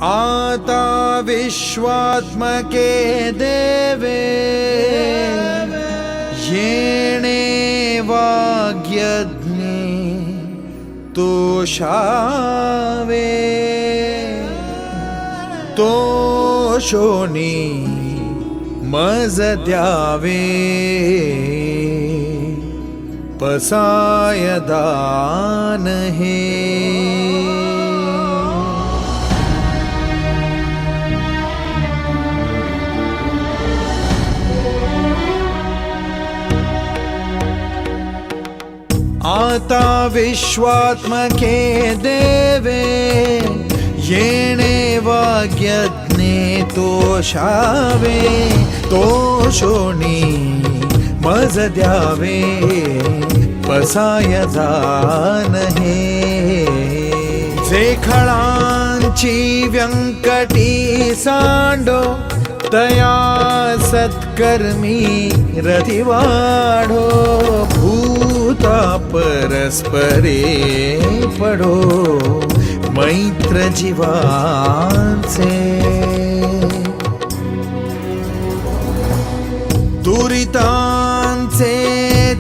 आता विश्वात्मके देवे येणे वाग्यज्ञे तोषावे तोषोनी मज द्यावे पसाय दान हे आता विश्वात्मके देवे येणे वाग्यज्ञे तोषावे तोषोनी मज द्यावे पसाय दान हे जे खळांची व्यंकटी सांडो तया सत्कर्मी रतिवाढो भूता परस्परे पडो मैत्र जीवांचे दुरितांचे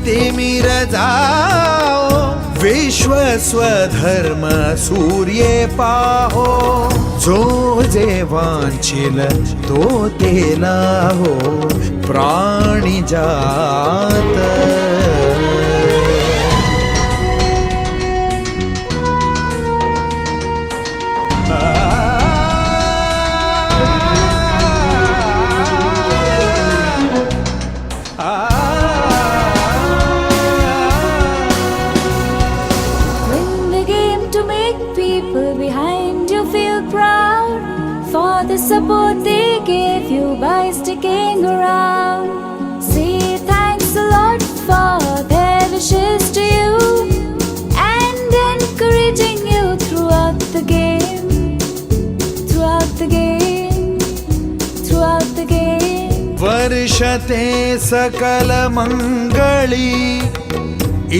तिमिर जाओ विश्व स्वधर्म सूर्ये पाहो जो जे वांछिल तो तेला हो प्राणी जात the support they gave you by sticking around. Say thanks a lot for their wishes to you and encouraging you throughout the game, throughout the game, throughout the game. वर्षते सकल मंगळी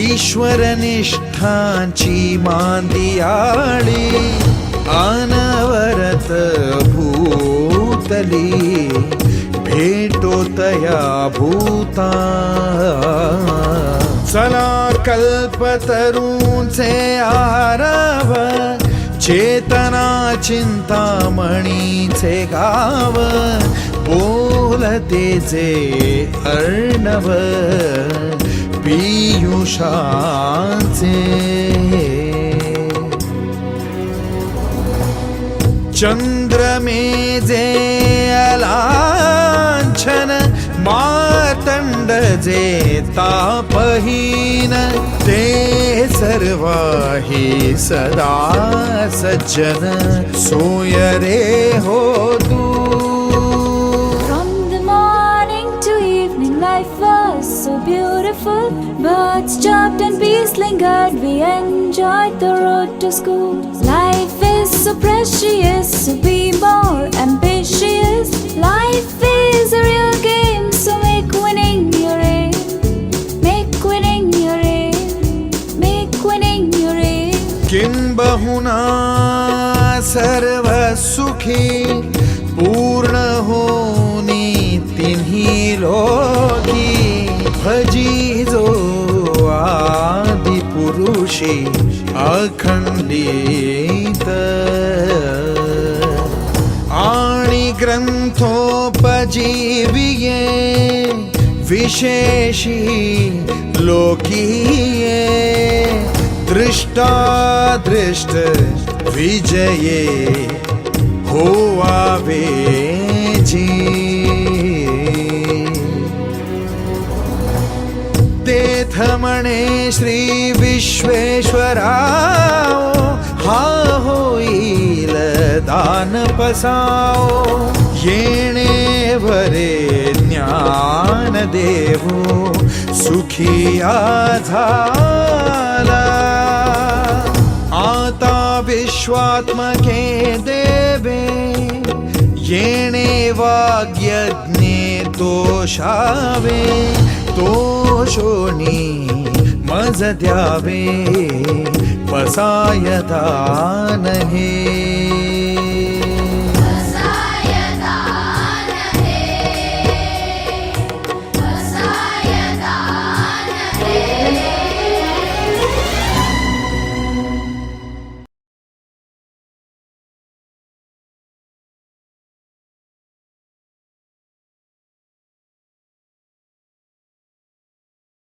ईश्वर निष्ठांची मांदियाळी अनवरत भूतली भेटो तया भूता चला कल्पतरूंचे आरव चेतना चिंतामणीचे गाव बोलते जे अर्णव पीयूषांचे चंद्रमे जे अलांछन मातंड जे तापहीन ते सर्वाही सदा सज्जन सोय रे हो तू. From the morning to evening life was so beautiful. Birds chirped and bees lingered. We enjoyed the road to school. Life is so precious, so be more ambitious. Life is a real game, so make winning your aim. Make winning your aim. Make winning your aim. किंबहुना सर्व सुखी पूर्ण होनी तिन्ही लोकी भजी जो आदि पुरुषी अखंडित आणि ग्रंथोपजीविये विशेषी लोकीये दृष्टादृष्ट विजये होवावे जी तेथ म्हणे श्री विश्वेश्वराओ हा होईल दान पसाओ येणे वरे ज्ञान देवो सुखी झाला आता विश्वात्मके देवे येणे वाग्यज्ञे तोषावे तोषोनी मज द्यावे पसाय दान हे